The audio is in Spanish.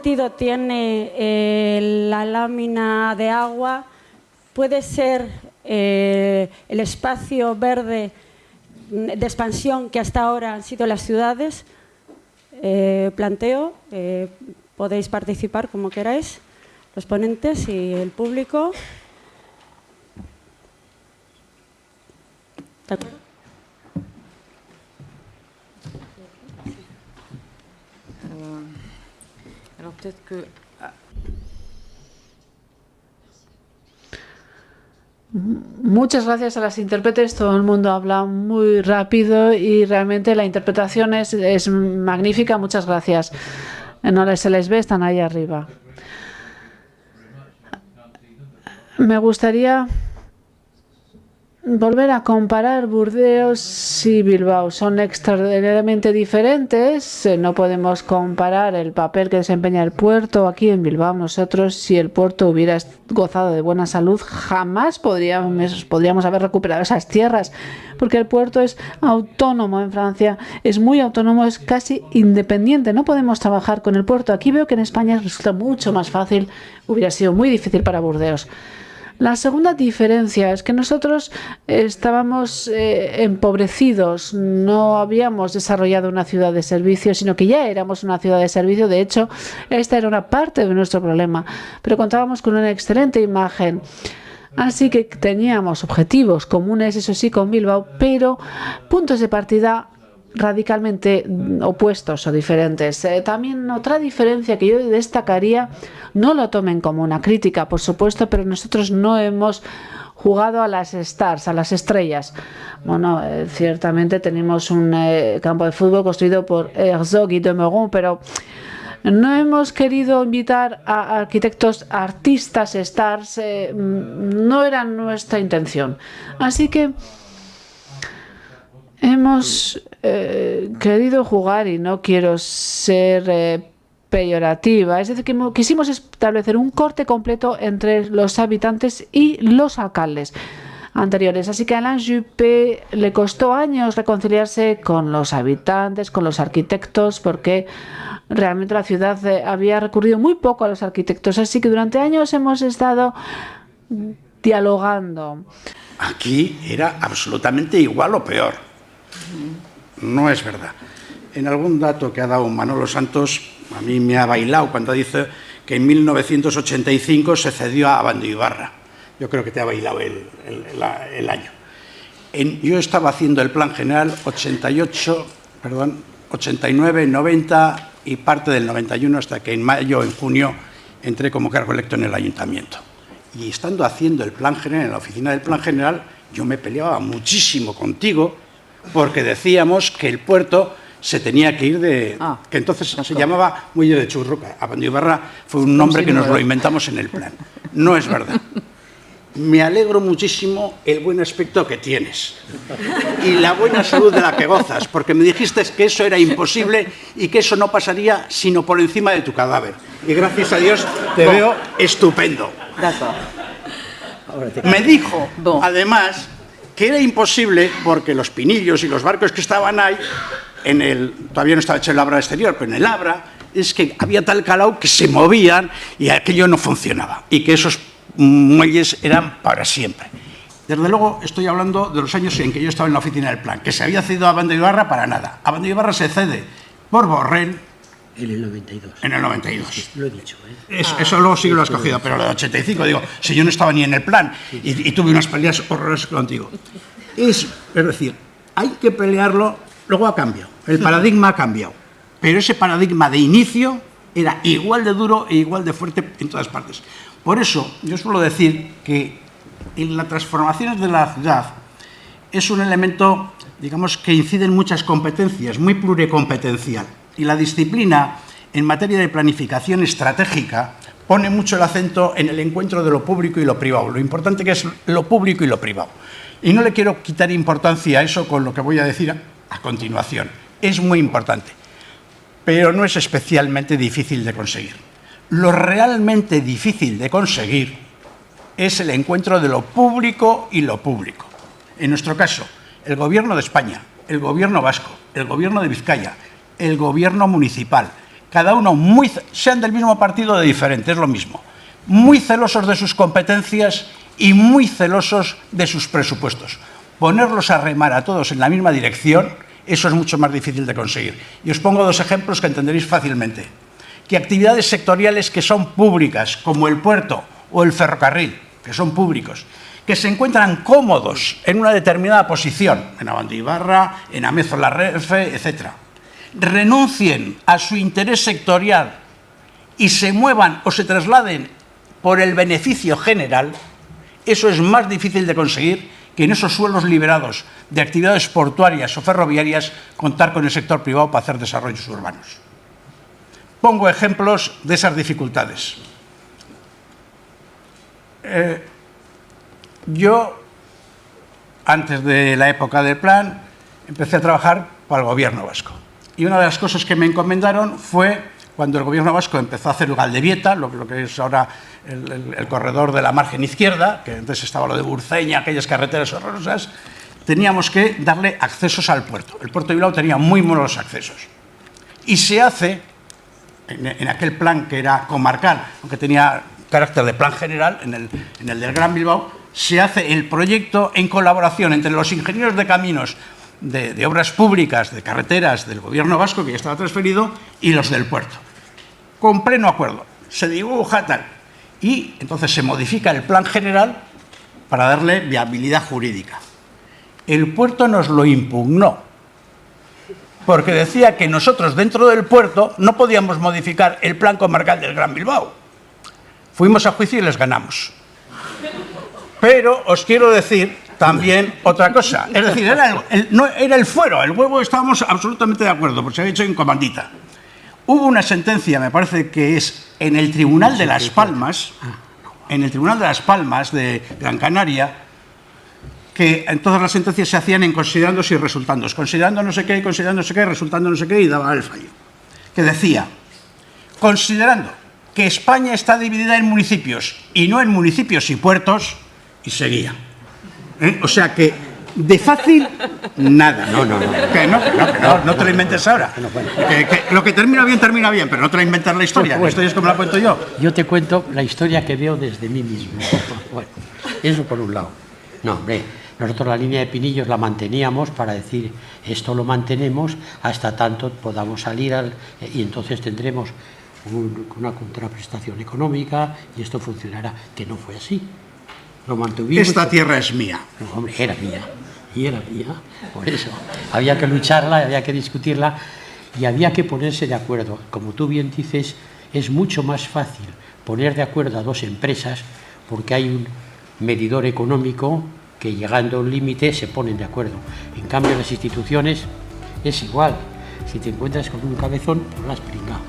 sentido tiene la lámina de agua? ¿Puede ser el espacio verde de expansión que hasta ahora han sido las ciudades? Planteo, podéis participar como queráis, los ponentes y el público. ¿De acuerdo? Alors peut-être que... Muchas gracias a las intérpretes, todo el mundo habla muy rápido y realmente la interpretación es magnífica, muchas gracias. No se les ve, están ahí arriba. Me gustaría volver a comparar Burdeos y Bilbao. Son extraordinariamente diferentes. No podemos comparar el papel que desempeña el puerto aquí en Bilbao. Nosotros, si el puerto hubiera gozado de buena salud, jamás podríamos haber recuperado esas tierras, porque el puerto es autónomo en Francia, es muy autónomo, es casi independiente. No podemos trabajar con el puerto. Aquí veo que en España resulta mucho más fácil. Hubiera sido muy difícil para Burdeos. La segunda diferencia es que nosotros estábamos empobrecidos, no habíamos desarrollado una ciudad de servicio, sino que ya éramos una ciudad de servicio. De hecho, esta era una parte de nuestro problema, pero contábamos con una excelente imagen. Así que teníamos objetivos comunes, eso sí, con Bilbao, pero puntos de partida radicalmente opuestos o diferentes. También otra diferencia que yo destacaría, no lo tomen como una crítica, por supuesto, pero nosotros no hemos jugado a las stars, a las estrellas. Bueno, ciertamente tenemos un campo de fútbol construido por Herzog y de Meuron, pero no hemos querido invitar a arquitectos, artistas, stars, no era nuestra intención. Así que hemos querido jugar, y no quiero ser peyorativa, es decir, que quisimos establecer un corte completo entre los habitantes y los alcaldes anteriores. Así que a Alain Juppé le costó años reconciliarse con los habitantes, con los arquitectos, porque realmente la ciudad había recurrido muy poco a los arquitectos. Así que durante años hemos estado dialogando. Aquí era absolutamente igual o peor. No es verdad. En algún dato que ha dado Manolo Santos, a mí me ha bailado cuando dice que en 1985 se cedió a Abandoibarra. Yo creo que te ha bailado el año. Yo estaba haciendo el plan general 89, 90 y parte del 91, hasta que en mayo, en junio, entré como cargo electo en el ayuntamiento. Y estando haciendo el plan general, en la oficina del plan general, yo me peleaba muchísimo contigo, porque decíamos que el puerto se tenía que ir de... que entonces se llamaba Muelle de Churruca. Abandoibarra fue un nombre que nos lo inventamos en el plan. No es verdad. Me alegro muchísimo el buen aspecto que tienes y la buena salud de la que gozas, porque me dijiste que eso era imposible y que eso no pasaría sino por encima de tu cadáver. Y gracias a Dios te veo estupendo. Me dijo, además, que era imposible porque los pinillos y los barcos que estaban ahí, todavía no estaba hecho el Abra exterior, pero en el Abra, es que había tal calao que se movían y aquello no funcionaba. Y que esos muelles eran para siempre. Desde luego estoy hablando de los años en que yo estaba en la oficina del plan, que se había cedido a Abandoibarra para nada. Abandoibarra se cede por Borrell en el 92. En el 92. Lo he dicho, Eso luego sí que lo has cogido, pero lo de 85, digo, si yo no estaba ni en el plan y tuve unas peleas horrorosas contigo. Es decir, hay que pelearlo, luego ha cambiado, el paradigma ha cambiado, pero ese paradigma de inicio era igual de duro e igual de fuerte en todas partes. Por eso, yo suelo decir que en las transformaciones de la ciudad es un elemento, digamos, que incide en muchas competencias, muy pluricompetencial. Y la disciplina, en materia de planificación estratégica, pone mucho el acento en el encuentro de lo público y lo privado, lo importante que es lo público y lo privado. Y no le quiero quitar importancia a eso con lo que voy a decir a continuación. Es muy importante, pero no es especialmente difícil de conseguir. Lo realmente difícil de conseguir es el encuentro de lo público y lo público. En nuestro caso, el Gobierno de España, el Gobierno vasco, el Gobierno de Vizcaya, el Gobierno municipal, cada uno sean del mismo partido o de diferente, es lo mismo, muy celosos de sus competencias y muy celosos de sus presupuestos. Ponerlos a remar a todos en la misma dirección, eso es mucho más difícil de conseguir. Y os pongo dos ejemplos que entenderéis fácilmente. Que actividades sectoriales que son públicas, como el puerto o el ferrocarril, que son públicos, que se encuentran cómodos en una determinada posición, en Abandoibarra, en Amezo la Renfe, etc., renuncien a su interés sectorial y se muevan o se trasladen por el beneficio general, eso es más difícil de conseguir que en esos suelos liberados de actividades portuarias o ferroviarias contar con el sector privado para hacer desarrollos urbanos. Pongo ejemplos de esas dificultades. Yo, antes de la época del plan, empecé a trabajar para el gobierno vasco. Y una de las cosas que me encomendaron fue cuando el gobierno vasco empezó a hacer Galdebieta, lo que es ahora el corredor de la margen izquierda, que antes estaba lo de Burceña, aquellas carreteras horrorosas, teníamos que darle accesos al puerto. El puerto de Bilbao tenía muy malos accesos. Y se hace, en aquel plan que era comarcal, aunque tenía carácter de plan general, en el del Gran Bilbao, se hace el proyecto en colaboración entre los ingenieros de caminos de obras públicas, de carreteras del gobierno vasco, que ya estaba transferido, y los del puerto. Con pleno acuerdo. Se dibuja tal. Y entonces se modifica el plan general para darle viabilidad jurídica. El puerto nos lo impugnó, porque decía que nosotros dentro del puerto no podíamos modificar el plan comarcal del Gran Bilbao. Fuimos a juicio y les ganamos. Pero os quiero decir también otra cosa. Es decir, no era el fuero, el huevo estábamos absolutamente de acuerdo, porque se había hecho en comandita. Hubo una sentencia, me parece que es en el Tribunal de Las Palmas, de Gran Canaria, que en todas las sentencias se hacían en considerandos y resultandos. Considerando no sé qué, resultando no sé qué, y daba el fallo. Que decía, considerando que España está dividida en municipios y no en municipios y puertos, y seguía. O sea que de fácil, nada. No te lo inventes ahora. Que lo que termina bien, pero no te lo inventes la historia. La historia es como la cuento yo. Yo te cuento la historia que veo desde mí mismo. Bueno, eso por un lado. No, hombre, nosotros la línea de Pinillos la manteníamos para decir, esto lo mantenemos hasta tanto podamos salir y entonces tendremos una contraprestación económica y esto funcionará, que no fue así. Lo mantuvimos. Esta tierra es mía. No, hombre, era mía. Y era mía. Por eso había que lucharla, había que discutirla y había que ponerse de acuerdo. Como tú bien dices, es mucho más fácil poner de acuerdo a dos empresas porque hay un medidor económico que llegando a un límite se ponen de acuerdo. En cambio, las instituciones es igual. Si te encuentras con un cabezón, pues lo has pringado.